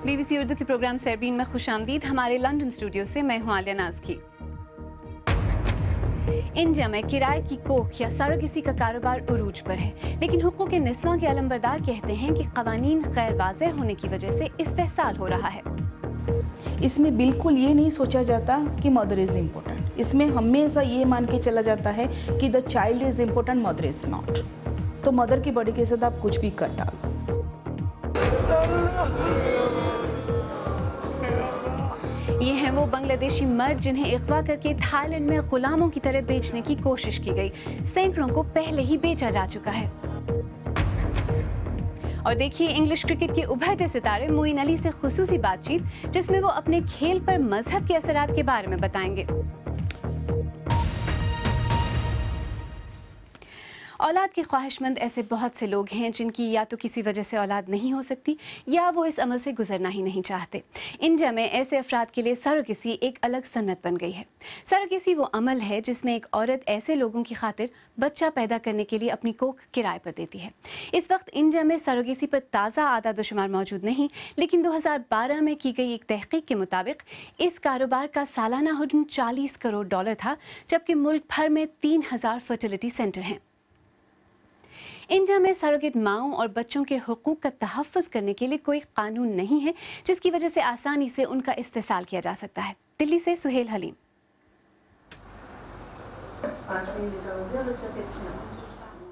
BBC Urdu के programme Sairbeen में खुशामदीद। हमारे लंदन स्टूडियो से मैं हूं आलिया नाज़की। इंडिया में किराए की कोख या सरोगेसी का कारोबार उरूज पर है, लेकिन हुकूक निस्वां के अलमबरदार कहते हैं कि कवानीन गैर वाज़ेह होने की वजह से इस्तेहसाल हो रहा है। इसमें बिल्कुल ये नहीं सोचा जाता कि मदर इज़ इम्पोर्टेंट। इसमें हमेशा ये मान के चला जाता है कि the child is important, mother is not. तो मदर की बॉडी के साथ आप कुछ भी कर डालो। ये हैं वो बांग्लादेशी मर्द जिन्हें अगवा करके थाईलैंड में गुलामों की तरह बेचने की कोशिश की गई। सैकड़ों को पहले ही बेचा जा चुका है। और देखिए इंग्लिश क्रिकेट के उभरते सितारे मोइन अली से खुसूसी बातचीत, जिसमें वो अपने खेल पर मजहब के असरात के बारे में बताएंगे। औलाद के ख्वाहिशमंद ऐसे बहुत से लोग हैं जिनकी या तो किसी वजह से औलाद नहीं हो सकती या वो इस अमल से गुजरना ही नहीं चाहते। इंडिया में ऐसे अफराद के लिए सरोगेसी एक अलग सन्नत बन गई है। सरोगेसी वो अमल है जिसमें एक औरत ऐसे लोगों की खातिर बच्चा पैदा करने के लिए अपनी कोख किराए पर देती है। इस वक्त इंडिया में सरोगेसी पर ताज़ा आदाद-ओ-शुमार मौजूद नहीं, लेकिन 2012 में की गई एक तहकीक के मुताबिक इस कारोबार का सालाना हजम $40 करोड़ था, जबकि मुल्क भर में 3000 फर्टिलिटी सेंटर हैं। इंडिया में सरोगेट माओं और बच्चों के हुकूक का तहफ़्फ़ुज़ करने के लिए कोई कानून नहीं है, जिसकी वजह से आसानी से उनका इस्तेसाल किया जा सकता है। दिल्ली से सुहेल हलीम।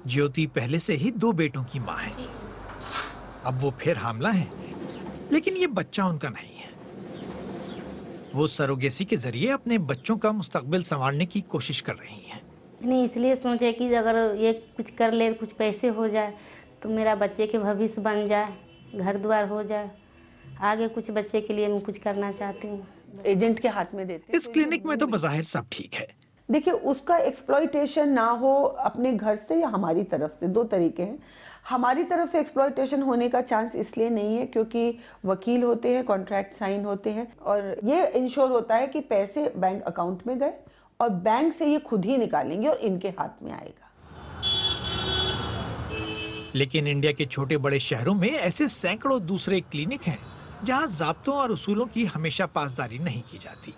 ज्योति पहले से ही 2 बेटों की मां है। अब वो फिर हामला है, लेकिन ये बच्चा उनका नहीं है। वो सरोगेसी के जरिए अपने बच्चों का मुस्तकबिल संवारने की कोशिश कर रही हैं। नहीं, इसलिए सोचे कि अगर ये कुछ कर ले, कुछ पैसे हो जाए तो मेरा बच्चे के भविष्य बन जाए, घर द्वार हो जाए। आगे कुछ बच्चे के लिए मैं कुछ करना चाहती हूँ। एजेंट के हाथ में देते। इस क्लिनिक में तो बज़ाहिर सब ठीक है। देखिए, उसका एक्सप्लॉइटेशन ना हो अपने घर से या हमारी तरफ से। 2 तरीके हैं। हमारी तरफ से एक्सप्लॉइटेशन होने का चांस इसलिए नहीं है क्योंकि वकील होते हैं, कॉन्ट्रैक्ट साइन होते हैं और ये इंश्योर होता है कि पैसे बैंक अकाउंट में गए और बैंक से ये खुद ही निकालेंगे और इनके हाथ में आएगा। लेकिन इंडिया के छोटे बड़े शहरों में ऐसे सैकड़ों दूसरे क्लिनिक हैं जहां ज़ाब्तों और उसूलों की हमेशा पासदारी नहीं की जाती।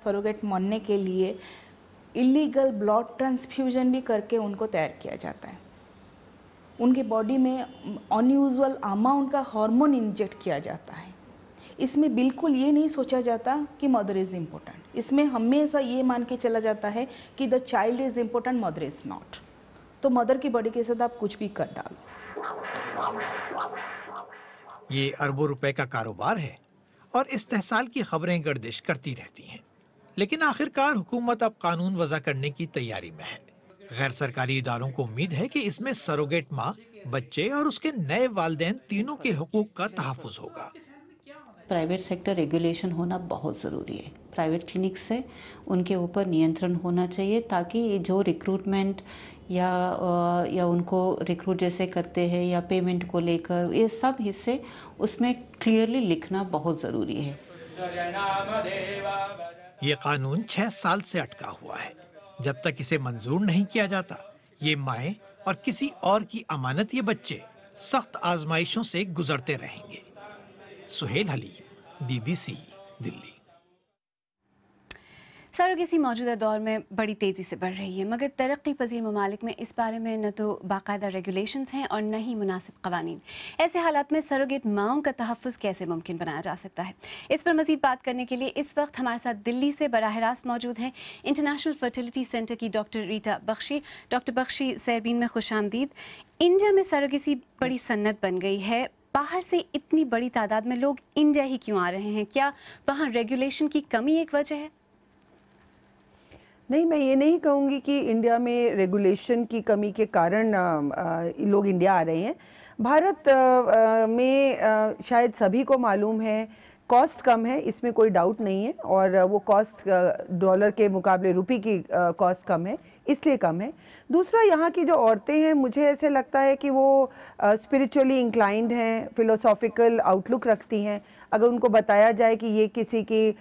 सरोगेट मरने के लिए इलीगल ब्लड ट्रांसफ्यूजन भी करके उनको तैयार किया जाता है। उनके बॉडी में अनयूजुअल अमाउंट का हार्मोन इंजेक्ट किया जाता है। इसमें बिल्कुल ये नहीं सोचा जाता कि मदर इज़ इम्पोर्टेंट। इसमें हमेशा ये मान के चला जाता है कि the child is important, mother is not. तो मदर की बॉडी के साथ आप कुछ भी कर डालो। ये अरबों रुपए का कारोबार है और इस्तेहसाल की खबरें गर्दिश करती रहती हैं। लेकिन आखिरकार हुकूमत अब कानून वज़ा करने की तैयारी में है। गैर सरकारी इदारों को उम्मीद है कि इसमें सरोगेट माँ, बच्चे और उसके नए वालिदैन तीनों के हुकूक का तहफ़्फ़ुज़ होगा। प्राइवेट सेक्टर रेगुलेशन होना बहुत ज़रूरी है। प्राइवेट क्लिनिक से उनके ऊपर नियंत्रण होना चाहिए ताकि जो रिक्रूटमेंट या उनको रिक्रूट जैसे करते हैं या पेमेंट को लेकर ये सब हिस्से उसमें क्लियरली लिखना बहुत ज़रूरी है। ये कानून 6 साल से अटका हुआ है। जब तक इसे मंजूर नहीं किया जाता, ये माएँ और किसी और की अमानत ये बच्चे सख्त आजमाइशों से गुजरते रहेंगे। सुहेल हलीम, BBC, दिल्ली। सरोगेसी मौजूदा दौर में बड़ी तेज़ी से बढ़ रही है, मगर तरक्की पजीर ममालिक में इस बारे में न तो बाकायदा रेगुलेशंस हैं और न ही मुनासिब कवानीन। ऐसे हालात में सरोगेट माओं का तहफ़्फ़ुज़ कैसे मुमकिन बनाया जा सकता है? इस पर मज़ीद बात करने के लिए इस वक्त हमारे साथ दिल्ली से बराह रास्त मौजूद हैं इंटरनेशनल फर्टिलिटी सेंटर की डॉक्टर रीटा बख्शी। डॉक्टर बख्शी, सरबीन में खुशामदीद। इंडिया में सरोगेसी बड़ी सन्नत बन गई है। बाहर से इतनी बड़ी तादाद में लोग इंडिया ही क्यों आ रहे हैं? क्या वहाँ रेगुलेशन की कमी एक वजह है? नहीं, मैं ये नहीं कहूँगी कि इंडिया में रेगुलेशन की कमी के कारण लोग इंडिया आ रहे हैं। भारत में शायद सभी को मालूम है कॉस्ट कम है, इसमें कोई डाउट नहीं है, और वो कॉस्ट डॉलर के मुकाबले रुपये की कॉस्ट कम है, इसलिए कम है। दूसरा, यहाँ की जो औरतें हैं मुझे ऐसे लगता है कि वो स्पिरिचुअली इंक्लाइंड हैं, फ़िलोसॉफ़िकल आउटलुक रखती हैं। अगर उनको बताया जाए कि ये किसी की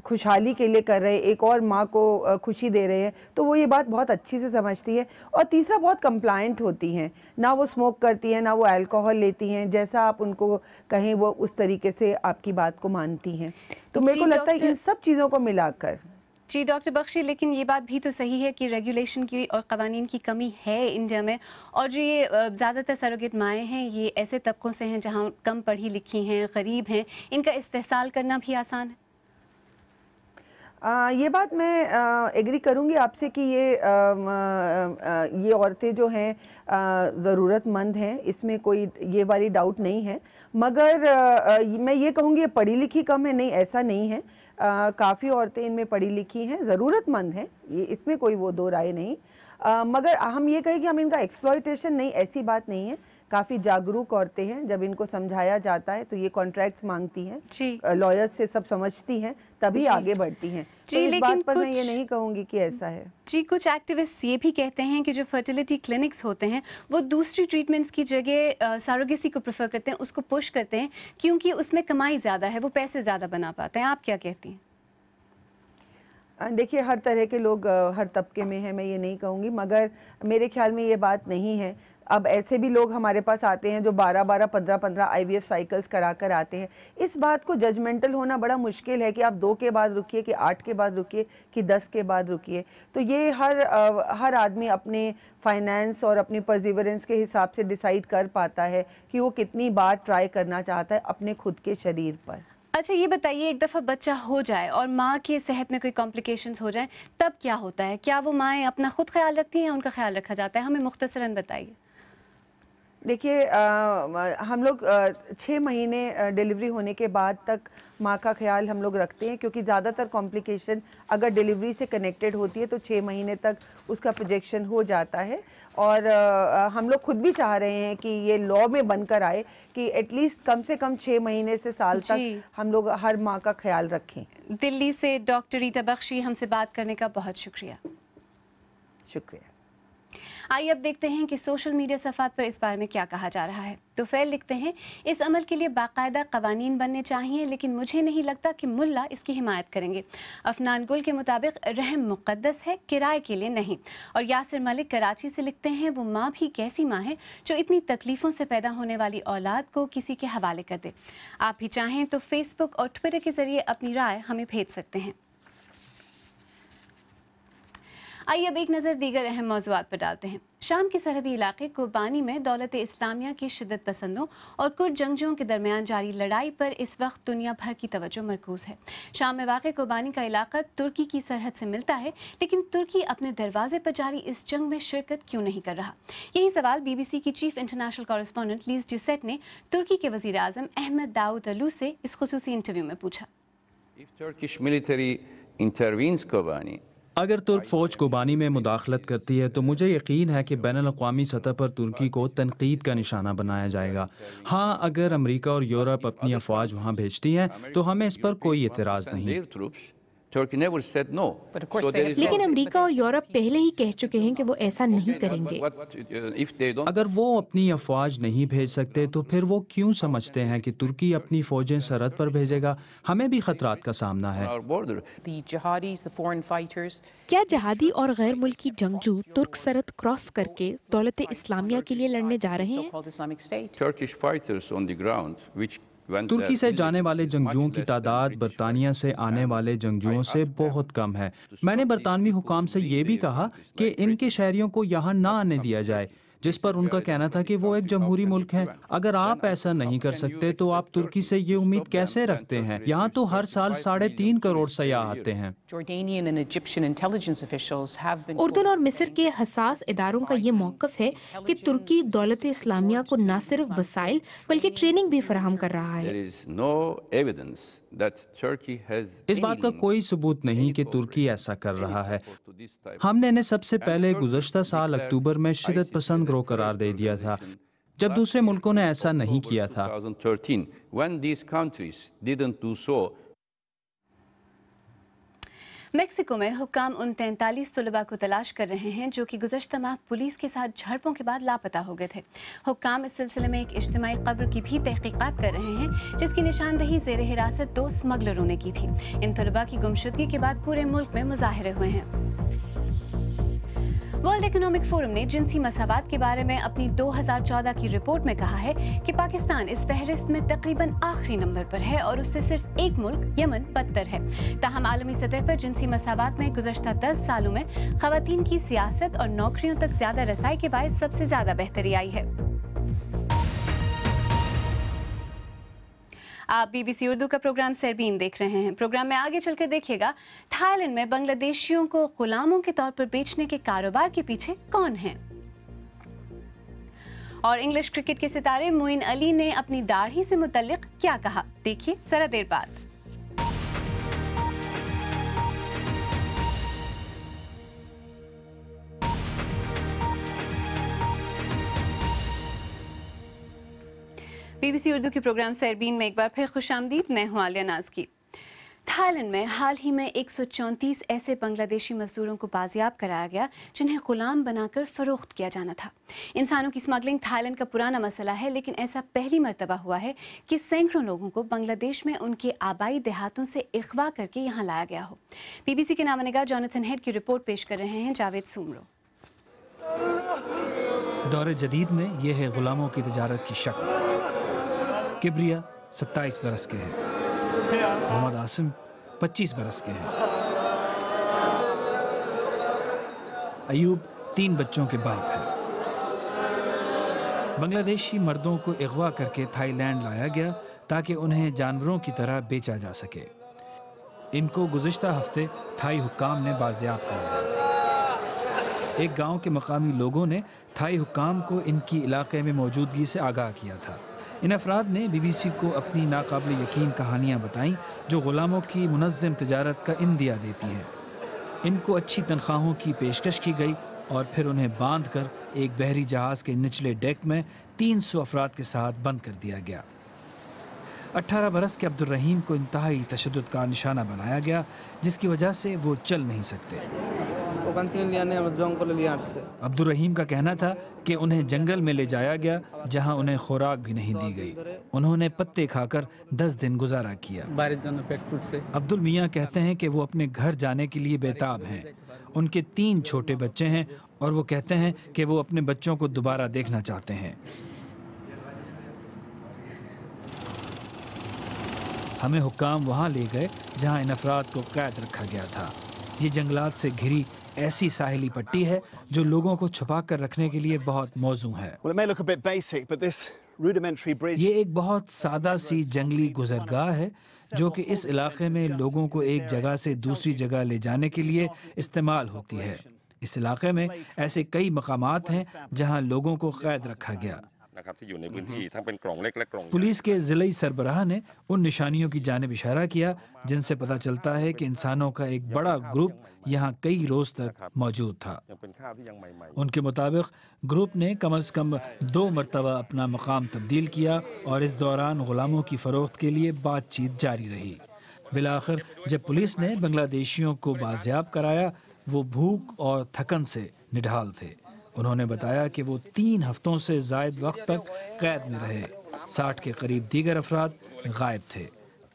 खुशहाली के लिए कर रहे हैं, एक और माँ को खुशी दे रहे हैं, तो वो ये बात बहुत अच्छी से समझती है। और तीसरा, बहुत कंप्लायंट होती हैं, ना वो स्मोक करती हैं, ना वो अल्कोहल लेती हैं, जैसा आप उनको कहें वो उस तरीके से आपकी बात को मानती हैं। तो मेरे को लगता है इन सब चीज़ों को मिलाकर। जी डॉक्टर बख्शी, लेकिन ये बात भी तो सही है कि रेगुलेशन की और क़वानीन की कमी है इंडिया में, और जो ये ज़्यादातर सरोगेट माएँ हैं ये ऐसे तबकों से हैं जहाँ कम पढ़ी लिखी हैं, गरीब हैं, इनका इस्तेहसाल करना भी आसान है। ये बात मैं एग्री करूँगी आपसे कि ये औरतें जो हैं ज़रूरतमंद हैं, इसमें कोई ये वाली डाउट नहीं है। मगर मैं ये कहूँगी ये पढ़ी लिखी कम है, नहीं ऐसा नहीं है। काफ़ी औरतें इनमें पढ़ी लिखी हैं, ज़रूरतमंद हैं, ये इसमें कोई वो दो राय नहीं। मगर हम ये कहें कि हम इनका एक्सप्लॉयटेशन, नहीं, ऐसी बात नहीं है। काफ़ी जागरूक औरतें हैं, जब इनको समझाया जाता है तो ये कॉन्ट्रैक्ट्स मांगती हैं, लॉयर्स से सब समझती हैं, तभी आगे बढ़ती हैं। तो इस बात पर मैं ये नहीं कहूँगी कि ऐसा है। जी, कुछ एक्टिविस्ट ये भी कहते हैं कि जो फर्टिलिटी क्लिनिक्स होते हैं वो दूसरी ट्रीटमेंट्स की जगह सरोगेसी को प्रेफर करते हैं, उसको पुश करते हैं, क्योंकि उसमें कमाई ज़्यादा है, वो पैसे ज़्यादा बना पाते हैं। आप क्या कहती हैं? देखिए, हर तरह के लोग हर तबके में हैं, मैं ये नहीं कहूँगी, मगर मेरे ख्याल में ये बात नहीं है। अब ऐसे भी लोग हमारे पास आते हैं जो 12-12, 15-15 IVF साइकिल्स करा कर आते हैं। इस बात को जजमेंटल होना बड़ा मुश्किल है कि आप 2 के बाद रुकिए, कि 8 के बाद रुकिए, कि 10 के बाद रुकिए। तो ये हर आदमी अपने फाइनेंस और अपनी परसिवरेंस के हिसाब से डिसाइड कर पाता है कि वो कितनी बार ट्राई करना चाहता है अपने खुद के शरीर पर। अच्छा, ये बताइए, एक दफ़ा बच्चा हो जाए और माँ के सेहत में कोई कॉम्प्लिकेशंस हो जाए, तब क्या होता है? क्या वो माएँ अपना खुद ख्याल रखती हैं या उनका ख्याल रखा जाता है? हमें मुख्तसरन बताइए। देखिए, हम लोग 6 महीने डिलीवरी होने के बाद तक माँ का ख्याल हम लोग रखते हैं, क्योंकि ज़्यादातर कॉम्प्लिकेशन अगर डिलीवरी से कनेक्टेड होती है तो 6 महीने तक उसका प्रोजेक्शन हो जाता है। और हम लोग खुद भी चाह रहे हैं कि ये लॉ में बनकर आए कि एटलीस्ट कम से कम 6 महीने से साल तक हम लोग हर माँ का ख्याल रखें। दिल्ली से डॉक्टर रीटा बख्शी, हमसे बात करने का बहुत शुक्रिया। शुक्रिया। आइए अब देखते हैं कि सोशल मीडिया सफ़ात पर इस बारे में क्या कहा जा रहा है। तो फैल लिखते हैं, इस अमल के लिए बाकायदा क़वानीन बनने चाहिए, लेकिन मुझे नहीं लगता कि मुल्ला इसकी हिमायत करेंगे। अफनान गुल के मुताबिक रहम मुक़द्दस है, किराए के लिए नहीं। और यासिर मलिक कराची से लिखते हैं, वो माँ भी कैसी माँ है जो इतनी तकलीफ़ों से पैदा होने वाली औलाद को किसी के हवाले कर दे। आप भी चाहें तो फेसबुक और ट्विटर के ज़रिए अपनी राय हमें भेज सकते हैं। आइए अब एक नज़र दीगर अहम मौज़ूआत पर डालते हैं। शाम के सरहदी इलाके कोबानी में दौलत इस्लामिया की शिद्दत पसंदों और कुर्द जंगजुओं के दरमियान जारी लड़ाई पर इस वक्त दुनिया भर की तवज्जो मरकूज़ है। शाम में वाक़ कोबानी का इलाका तुर्की की सरहद से मिलता है, लेकिन तुर्की अपने दरवाजे पर जारी इस जंग में शिरकत क्यों नहीं कर रहा? यही सवाल BBC की चीफ इंटरनेशनल कॉरेस्पॉन्डेंट लीज़ ड्यूसेट ने तुर्की के वज़ीर आज़म अहमद दाऊदलू से इस खुसूसी इंटरव्यू में पूछा। अगर तुर्क फ़ौज कोबानी में मुदाखलत करती है तो मुझे यकीन है कि बैनुल-अक़वामी सतह पर तुर्की को तनकीद का निशाना बनाया जाएगा। हाँ, अगर अमेरिका और यूरोप अपनी अफवाज वहाँ भेजती हैं तो हमें इस पर कोई एतराज़ नहीं। लेकिन अमेरिका और यूरोप पहले ही कह चुके हैं कि वो ऐसा नहीं करेंगे। अगर वो अपनी अफवाज नहीं भेज सकते तो फिर वो क्यों समझते हैं कि तुर्की अपनी फौजें सरहद पर भेजेगा? हमें भी खतरात का सामना है। क्या जहादी और गैर मुल्की जंगजू तुर्क सरहद क्रॉस करके दौलत इस्लामिया के लिए लड़ने जा रहे हैं? तुर्की से जाने वाले जंगजुओं की तादाद बरतानिया से आने वाले जंगजुओं से बहुत कम है। मैंने बरतानवी हुकाम से ये भी कहा कि इनके शहरियों को यहाँ ना आने दिया जाए, जिस पर उनका कहना था कि वो एक जमहूरी मुल्क है। अगर आप ऐसा नहीं कर सकते तो आप तुर्की से ये उम्मीद कैसे रखते हैं? यहाँ तो हर साल 3.5 करोड़ सयाह आते हैं। उर्दन और मिस्र के हसास इदारों का ये मौक़िफ़ है कि तुर्की दौलत इस्लामिया को न सिर्फ वसाइल बल्कि ट्रेनिंग भी फराहम कर रहा है। इस बात का कोई सबूत नहीं कि तुर्की ऐसा कर रहा है। हमने इन्हें सबसे पहले गुज़श्ता साल अक्टूबर में शिद्दत पसंद गिरोह करार दे दिया था, जब दूसरे मुल्कों ने ऐसा नहीं किया था। मेक्सिको में हुक्काम उन 43 तलबा को तलाश कर रहे हैं जो कि गुज़श्ता माह पुलिस के साथ झड़पों के बाद लापता हो गए थे। हुक्काम इस सिलसिले में एक इज्तिमाई कब्र की भी तहकीकात कर रहे हैं जिसकी निशानदही ज़ेर हिरासत 2 स्मगलरों ने की थी। इन तलबा की गुमशुदगी के बाद पूरे मुल्क में मुजाहिरे हुए हैं। वर्ल्ड इकोनॉमिक फोरम ने जिनसी मसावात के बारे में अपनी 2014 की रिपोर्ट में कहा है कि पाकिस्तान इस फहरिस्त में तकरीबन आखिरी नंबर पर है और उससे सिर्फ एक मुल्क यमन बदतर है। ताहम आलमी सतह पर जिनसी मसावात में गुज़श्ता 10 सालों में ख़वातीन की सियासत और नौकरियों तक ज़्यादा रसाई के बायस सबसे ज़्यादा बेहतरी आई है। आप BBC उर्दू का प्रोग्राम सरबीन देख रहे हैं। प्रोग्राम में आगे चलकर देखिएगा थाईलैंड में बांग्लादेशियों को गुलामों के तौर पर बेचने के कारोबार के पीछे कौन है। और इंग्लिश क्रिकेट के सितारे मोइन अली ने अपनी दाढ़ी से मुतल्लिक क्या कहा, देखिए जरा देर बाद। BBC उर्दू के प्रोग्राम सरबीन में एक बार फिर खुशामदीद। मैं हूं आलिया नाज की। थाईलैंड में हाल ही में 134 ऐसे बांग्लादेशी मजदूरों को बाजियाब कराया गया जिन्हें गुलाम बनाकर फरोख्त किया जाना था। इंसानों की स्मगलिंग थाईलैंड का पुराना मसला है, लेकिन ऐसा पहली मर्तबा हुआ है कि सैकड़ों लोगों को बांग्लादेश में उनके आबाई देहातों से अगवा करके यहाँ लाया गया हो। BBC के नामनिगार जॉनथन हेड की रिपोर्ट पेश कर रहे हैं जावेद सुमरो। दौरे जदीद में यह है गुलामों की तजारत की शक्ल। किब्रिया 27 बरस के हैं, मोहम्मद आसिम 25 बरस के हैं, अयूब 3 बच्चों के बाप हैं। बांग्लादेशी मर्दों को अगवा करके थाईलैंड लाया गया ताकि उन्हें जानवरों की तरह बेचा जा सके। इनको गुज़िश्ता हफ्ते थाई हुक्काम ने बाजियाब कर लिया। एक गांव के मकामी लोगों ने थाई हुक्काम को इनकी इलाके में मौजूदगी से आगाह किया था। इन अफराद ने BBC को अपनी नाकाबिल यकीन कहानियाँ बताईं जो ग़ुलामों की मुनज़्ज़म तिजारत का इंदिया देती हैं। इनको अच्छी तनख्वाहों की पेशकश की गई और फिर उन्हें बांध कर एक बहरी जहाज़ के निचले डेक में 300 अफराद के साथ बंद कर दिया गया। 18 बरस के अब्दुल रहीम को इंतहाई तशद्दुद का निशाना बनाया गया, जिसकी वजह से वो चल नहीं सकते। अब्दुल रहीम का कहना था कि उन्हें जंगल में ले जाया गया जहां उन्हें खुराक भी नहीं दी गई। उन्होंने पत्ते खाकर 10 दिन गुजारा किया। अब्दुल मियाँ कहते हैं कि वो अपने घर जाने के लिए बेताब हैं। उनके 3 छोटे बच्चे हैं और वो कहते हैं कि वो अपने बच्चों को दोबारा देखना चाहते हैं। हमें हुक्काम वहाँ ले गए जहाँ इन अफराद को कैद रखा गया था। ये जंगलात से घिरी ऐसी साहिली पट्टी है जो लोगों को छुपा कर रखने के लिए बहुत मौजू है। ये एक बहुत सादा सी जंगली गुजरगाह है जो कि इस इलाके में लोगों को एक जगह से दूसरी जगह ले जाने के लिए इस्तेमाल होती है। इस इलाके में ऐसे कई मकामात हैं जहां लोगों को कैद रखा गया। पुलिस के ज़िलाई सरबराह ने उन निशानियों की जानिब इशारा किया जिनसे पता चलता है कि इंसानों का एक बड़ा ग्रुप यहाँ कई रोज तक मौजूद था। उनके मुताबिक ग्रुप ने कम से कम 2 मरतबा अपना मकाम तब्दील किया और इस दौरान गुलामों की फरोख्त के लिए बातचीत जारी रही। बिलाखिर जब पुलिस ने बांग्लादेशियों को बाजियाब कराया, वो भूख और थकन से निढाल थे। उन्होंने बताया कि वो 3 हफ्तों से ज़ायद वक्त तक कैद में रहे। 60 के करीब दीगर अफराद गायब थे।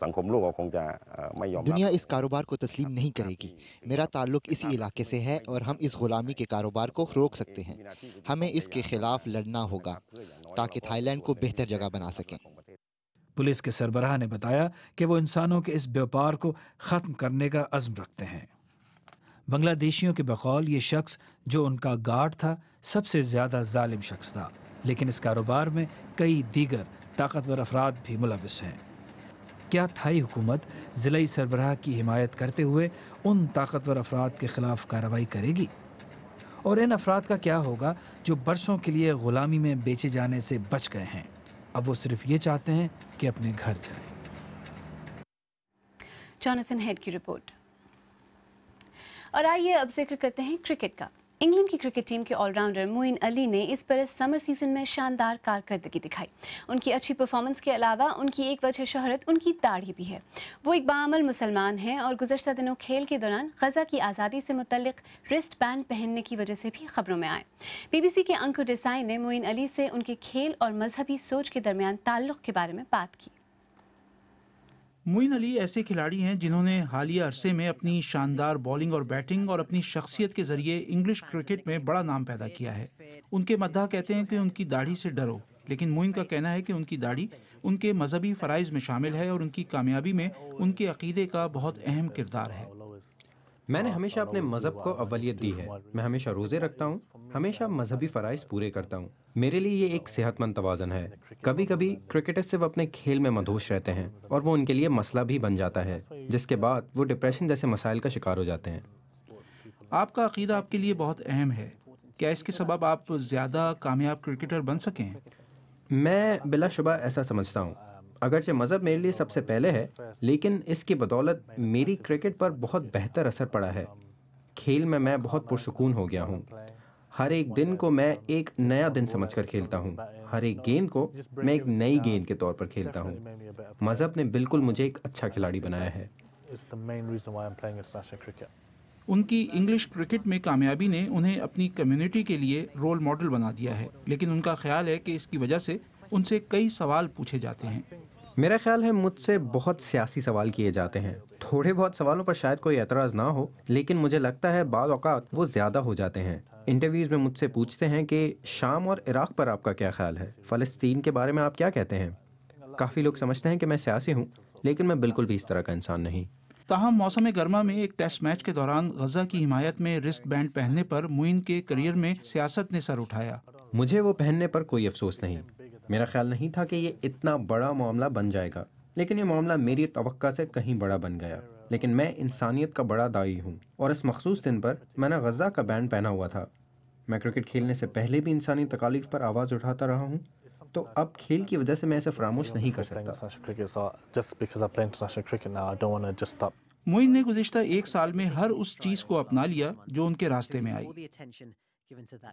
दुनिया इस कारोबार को तस्लीम नहीं करेगी। मेरा ताल्लुक इसी इलाके से है और हम इस गुलामी के कारोबार को रोक सकते हैं। हमें इसके खिलाफ लड़ना होगा ताकि थाईलैंड को बेहतर जगह बना सकें। पुलिस के सरबराह ने बताया कि वो इंसानों के इस व्यापार को ख़त्म करने का अज़्म रखते हैं। बांग्लादेशियों के बकौल ये शख्स जो उनका गार्ड था सबसे ज़्यादा जालिम शख्स था, लेकिन इस कारोबार में कई दीगर ताकतवर अफराद भी मुलविस हैं। क्या थाई हुकूमत ज़िलाई सरबराह की हिमायत करते हुए उन ताकतवर अफराद के ख़िलाफ़ कार्रवाई करेगी? और इन अफराद का क्या होगा जो बरसों के लिए ग़ुलामी में बेचे जाने से बच गए हैं? अब वो सिर्फ ये चाहते हैं कि अपने घर जाएं। जॉनथन हेड की रिपोर्ट। और आइए अब जिक्र करते हैं क्रिकेट का। इंग्लैंड की क्रिकेट टीम के ऑलराउंडर मोइन अली ने इस बरस समर सीजन में शानदार कारकर्दगी दिखाई। उनकी अच्छी परफॉर्मेंस के अलावा उनकी एक वजह शोहरत उनकी दाढ़ी भी है। वो एक बाअमल मुसलमान हैं और गुज़श्ता दिनों खेल के दौरान गज़ा की आज़ादी से मुतल्लिक रिस्ट बैंड पहनने की वजह से भी खबरों में आए। BBC के अंकुर देसाई ने मोइन अली से उनके खेल और मजहबी सोच के दरमियान ताल्लुक़ के बारे में बात की। मोइन अली ऐसे खिलाड़ी हैं जिन्होंने हालिया अरसे में अपनी शानदार बॉलिंग और बैटिंग और अपनी शख्सियत के जरिए इंग्लिश क्रिकेट में बड़ा नाम पैदा किया है। उनके मद्दाह कहते हैं कि उनकी दाढ़ी से डरो, लेकिन मोइन का कहना है कि उनकी दाढ़ी उनके मजहबी फ़राइज़ में शामिल है और उनकी कामयाबी में उनके अक़ीदे का बहुत अहम किरदार है। मैंने हमेशा अपने मज़हब को अव्वलियत दी है। मैं हमेशा रोज़े रखता हूँ, हमेशा मजहबी फ़राइज़ पूरे करता हूँ। मेरे लिए ये एक सेहतमंद तवाज़न है। कभी कभी क्रिकेटर सिर्फ अपने खेल में मदहोश रहते हैं और वो उनके लिए मसला भी बन जाता है, जिसके बाद वो डिप्रेशन जैसे मसाइल का शिकार हो जाते हैं। आपका अक़ीदा आपके लिए बहुत अहम है। क्या इसके सबब आप ज़्यादा कामयाब क्रिकेटर बन सकें? मैं बिलाशुबा ऐसा समझता हूँ। अगरचे मज़हब मेरे लिए सबसे पहले है, लेकिन इसकी बदौलत मेरी क्रिकेट पर बहुत बेहतर असर पड़ा है। खेल में मैं बहुत पुरसुकून हो गया हूँ। हर एक दिन को मैं एक नया दिन समझकर खेलता हूँ। हर एक गेंद को मैं एक नई गेंद के तौर पर खेलता हूँ। मज़हब ने बिल्कुल मुझे एक अच्छा खिलाड़ी बनाया है। उनकी इंग्लिश क्रिकेट में कामयाबी ने उन्हें अपनी कम्युनिटी के लिए रोल मॉडल बना दिया है, लेकिन उनका ख्याल है कि इसकी वजह से उनसे कई सवाल पूछे जाते हैं। मेरा ख्याल है मुझसे बहुत सियासी सवाल किए जाते हैं। थोड़े बहुत सवालों पर शायद कोई एतराज़ ना हो, लेकिन मुझे लगता है बाज़ औक़ात वो ज़्यादा हो जाते हैं। इंटरव्यूज़ में मुझसे पूछते हैं कि शाम और इराक़ पर आपका क्या ख्याल है, फ़लस्तीन के बारे में आप क्या कहते हैं। काफ़ी लोग समझते हैं कि मैं सियासी हूँ, लेकिन मैं बिल्कुल भी इस तरह का इंसान नहीं। ताहम मौसम गर्मा में एक टेस्ट मैच के दौरान गज़ा की हिमायत में रिस्ट बैंड पहनने पर मोइन के करियर में सियासत ने सर उठाया। मुझे वो पहनने पर कोई अफसोस नहीं। मेरा ख्याल नहीं था कि ये इतना बड़ा मामला बन जाएगा, लेकिन ये मामला मेरी तवक्का से कहीं बड़ा बन गया। लेकिन मैं इंसानियत का बड़ा दाई हूँ और इस मखसूस दिन पर मैंने गज़ा का बैंड पहना हुआ था। मैं क्रिकेट खेलने से पहले भी इंसानी तकालीफ पर आवाज़ उठाता रहा हूँ, तो अब खेल की वजह से मैं इसे फरामोश नहीं कर सकता। मोइन ने गुज़िश्ता एक साल में हर उस चीज़ को अपना लिया जो उनके रास्ते में आई।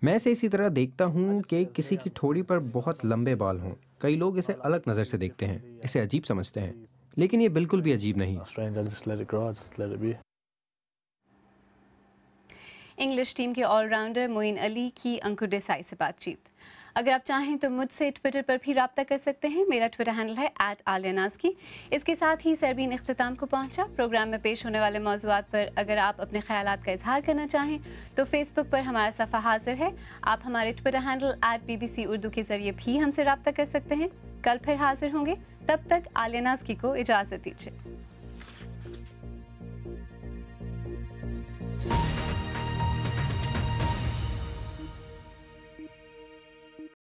मैं इसे इसी तरह देखता हूँ कि किसी की ठोड़ी पर बहुत लंबे बाल हों। कई लोग इसे अलग नज़र से देखते हैं, इसे अजीब समझते हैं, लेकिन ये बिल्कुल भी अजीब नहीं। इंग्लिश टीम के ऑलराउंडर मोइन अली की अंकुर देसाई से बातचीत। अगर आप चाहें तो मुझसे ट्विटर पर भी रब्ता कर सकते हैं। मेरा ट्विटर हैंडल है @आलियानाज़की। इसके साथ ही सरबीन इख्तिताम को पहुंचा। प्रोग्राम में पेश होने वाले मौज़ूआत पर अगर आप अपने ख्यालात का इजहार करना चाहें तो फेसबुक पर हमारा सफ़ा हाजिर है। आप हमारे ट्विटर हैंडल @BBC उर्दू के ज़रिए भी हमसे रब्ता कर सकते हैं। कल फिर हाजिर होंगे, तब तक आलियानाज़की को इजाज़त दीजिए।